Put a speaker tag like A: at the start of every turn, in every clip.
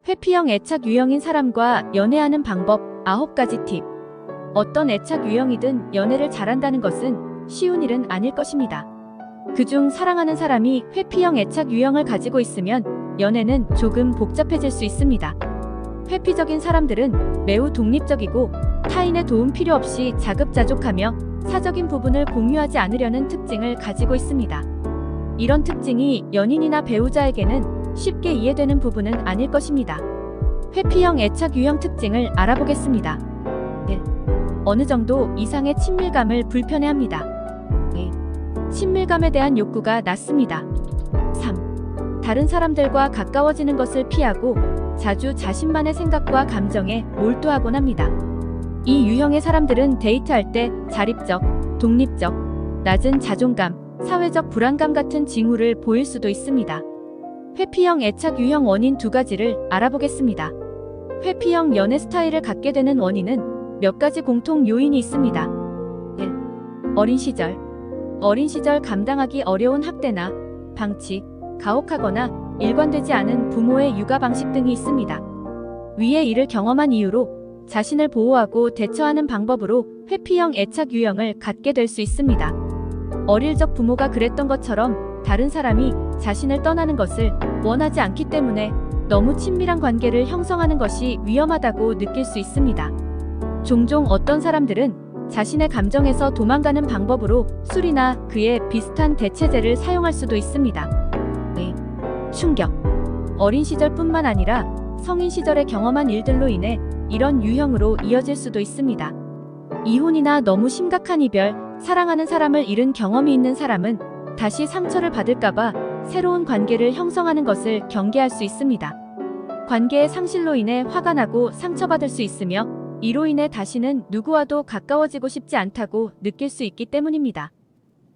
A: 회피형 애착 유형인 사람과 연애하는 방법 9가지 팁. 어떤 애착 유형이든 연애를 잘한다는 것은 쉬운 일은 아닐 것입니다. 그중 사랑하는 사람이 회피형 애착 유형을 가지고 있으면 연애는 조금 복잡해질 수 있습니다. 회피적인 사람들은 매우 독립적이고 타인의 도움 필요 없이 자급자족하며 사적인 부분을 공유하지 않으려는 특징을 가지고 있습니다. 이런 특징이 연인이나 배우자에게는 쉽게 이해되는 부분은 아닐 것입니다. 회피형 애착 유형 특징을 알아보겠습니다. 1. 어느 정도 이상의 친밀감을 불편해합니다. 2. 친밀감에 대한 욕구가 낮습니다. 3. 다른 사람들과 가까워지는 것을 피하고 자주 자신만의 생각과 감정에 몰두하곤 합니다. 이 유형의 사람들은 데이트할 때 자립적, 독립적, 낮은 자존감, 사회적 불안감 같은 징후를 보일 수도 있습니다. 회피형 애착 유형 원인 2가지를 알아보겠습니다. 회피형 연애 스타일을 갖게 되는 원인은 몇 가지 공통 요인이 있습니다. 1. 어린 시절. 어린 시절 감당하기 어려운 학대나 방치, 가혹하거나 일관되지 않은 부모의 육아 방식 등이 있습니다. 위에 이를 경험한 이유로 자신을 보호하고 대처하는 방법으로 회피형 애착 유형을 갖게 될 수 있습니다. 어릴 적 부모가 그랬던 것처럼 다른 사람이 자신을 떠나는 것을 원하지 않기 때문에 너무 친밀한 관계를 형성하는 것이 위험하다고 느낄 수 있습니다. 종종 어떤 사람들은 자신의 감정에서 도망가는 방법으로 술이나 그에 비슷한 대체제를 사용할 수도 있습니다. 네. 충격. 어린 시절뿐만 아니라 성인 시절에 경험한 일들로 인해 이런 유형으로 이어질 수도 있습니다. 이혼이나 너무 심각한 이별, 사랑하는 사람을 잃은 경험이 있는 사람은 다시 상처를 받을까봐 새로운 관계를 형성하는 것을 경계할 수 있습니다. 관계의 상실로 인해 화가 나고 상처받을 수 있으며 이로 인해 다시는 누구와도 가까워지고 싶지 않다고 느낄 수 있기 때문입니다.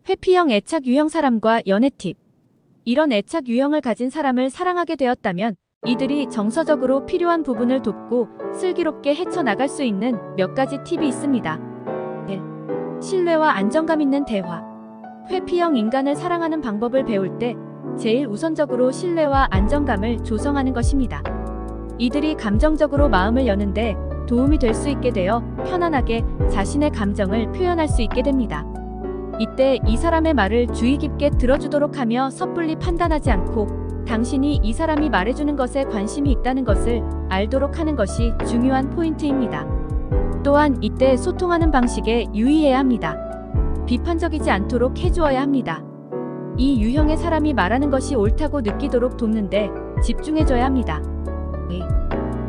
A: 회피형 애착 유형 사람과 연애 팁. 이런 애착 유형을 가진 사람을 사랑하게 되었다면 이들이 정서적으로 필요한 부분을 돕고 슬기롭게 헤쳐나갈 수 있는 몇 가지 팁이 있습니다. 1. 신뢰와 안정감 있는 대화. 회피형 인간을 사랑하는 방법을 배울 때 제일 우선적으로 신뢰와 안정감을 조성하는 것입니다. 이들이 감정적으로 마음을 여는데 도움이 될 수 있게 되어 편안하게 자신의 감정을 표현할 수 있게 됩니다. 이때 이 사람의 말을 주의 깊게 들어주도록 하며 섣불리 판단하지 않고 당신이 이 사람이 말해주는 것에 관심이 있다는 것을 알도록 하는 것이 중요한 포인트입니다. 또한 이때 소통하는 방식에 유의해야 합니다. 비판적이지 않도록 해주어야 합니다. 이 유형의 사람이 말하는 것이 옳다고 느끼도록 돕는데 집중해줘야 합니다. 네.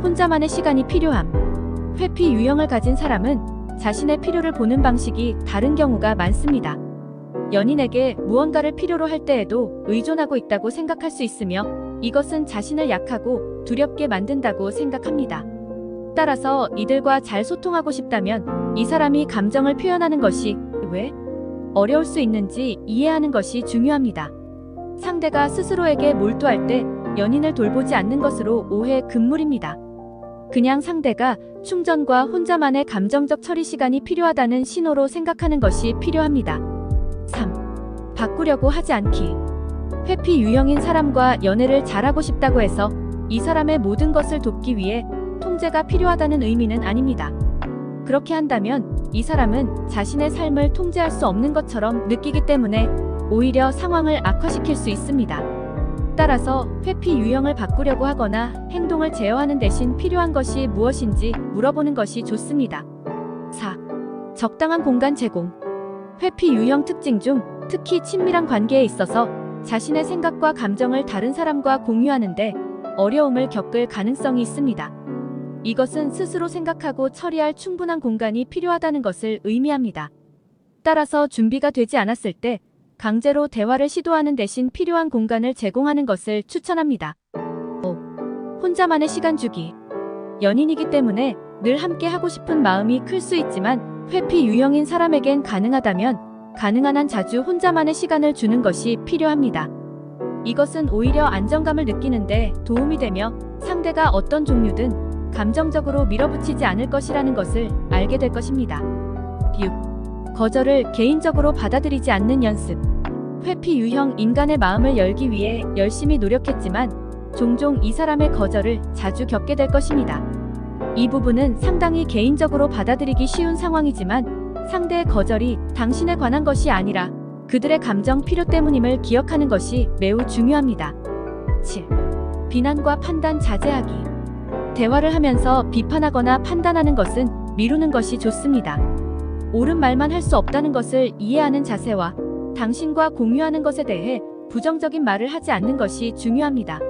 A: 혼자만의 시간이 필요함. 회피 유형을 가진 사람은 자신의 필요를 보는 방식이 다른 경우가 많습니다. 연인에게 무언가를 필요로 할 때에도 의존하고 있다고 생각할 수 있으며 이것은 자신을 약하고 두렵게 만든다고 생각합니다. 따라서 이들과 잘 소통하고 싶다면 이 사람이 감정을 표현하는 것이 왜 어려울 수 있는지 이해하는 것이 중요합니다. 상대가 스스로에게 몰두할 때 연인을 돌보지 않는 것으로 오해 금물입니다. 그냥 상대가 충전과 혼자만의 감정적 처리 시간이 필요하다는 신호로 생각하는 것이 필요합니다. 3. 바꾸려고 하지 않기. 회피 유형인 사람과 연애를 잘하고 싶다고 해서 이 사람의 모든 것을 돕기 위해 통제가 필요하다는 의미는 아닙니다. 그렇게 한다면 이 사람은 자신의 삶을 통제할 수 없는 것처럼 느끼기 때문에 오히려 상황을 악화시킬 수 있습니다. 따라서 회피 유형을 바꾸려고 하거나 행동을 제어하는 대신 필요한 것이 무엇인지 물어보는 것이 좋습니다. 4. 적당한 공간 제공. 회피 유형 특징 중 특히 친밀한 관계에 있어서 자신의 생각과 감정을 다른 사람과 공유하는데 어려움을 겪을 가능성이 있습니다. 이것은 스스로 생각하고 처리할 충분한 공간이 필요하다는 것을 의미합니다. 따라서 준비가 되지 않았을 때 강제로 대화를 시도하는 대신 필요한 공간을 제공하는 것을 추천합니다. 5. 혼자만의 시간 주기. 연인이기 때문에 늘 함께 하고 싶은 마음이 클 수 있지만 회피 유형인 사람에겐 가능하다면 가능한 한 자주 혼자만의 시간을 주는 것이 필요합니다. 이것은 오히려 안정감을 느끼는데 도움이 되며 상대가 어떤 종류든 감정적으로 밀어붙이지 않을 것이라는 것을 알게 될 것입니다. 6. 거절을 개인적으로 받아들이지 않는 연습. 회피 유형 인간의 마음을 열기 위해 열심히 노력했지만 종종 이 사람의 거절을 자주 겪게 될 것입니다. 이 부분은 상당히 개인적으로 받아들이기 쉬운 상황이지만 상대의 거절이 당신에 관한 것이 아니라 그들의 감정 필요 때문임을 기억하는 것이 매우 중요합니다. 7. 비난과 판단 자제하기. 대화를 하면서 비판하거나 판단하는 것은 미루는 것이 좋습니다. 옳은 말만 할 수 없다는 것을 이해하는 자세와 당신과 공유하는 것에 대해 부정적인 말을 하지 않는 것이 중요합니다.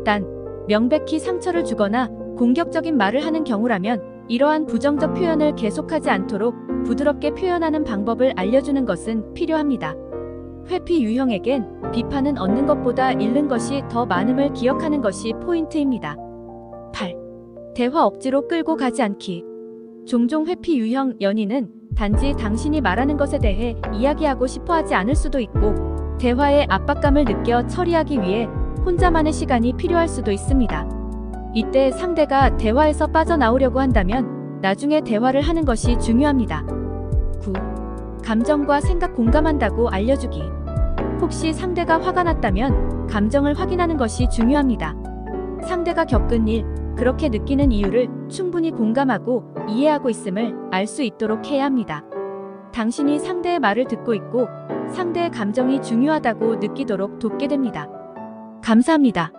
A: 단, 명백히 상처를 주거나 공격적인 말을 하는 경우라면 이러한 부정적 표현을 계속하지 않도록 부드럽게 표현하는 방법을 알려주는 것은 필요합니다. 회피 유형에겐 비판은 얻는 것보다 잃는 것이 더 많음을 기억하는 것이 포인트입니다. 8. 대화 억지로 끌고 가지 않기. 종종 회피 유형 연인은 단지 당신이 말하는 것에 대해 이야기하고 싶어 하지 않을 수도 있고 대화의 압박감을 느껴 처리하기 위해 혼자만의 시간이 필요할 수도 있습니다. 이때 상대가 대화에서 빠져나오려고 한다면 나중에 대화를 하는 것이 중요합니다. 9. 감정과 생각 공감한다고 알려주기. 혹시 상대가 화가 났다면 감정을 확인하는 것이 중요합니다. 상대가 겪은 일, 그렇게 느끼는 이유를 충분히 공감하고 이해하고 있음을 알 수 있도록 해야 합니다. 당신이 상대의 말을 듣고 있고 상대의 감정이 중요하다고 느끼도록 돕게 됩니다. 감사합니다.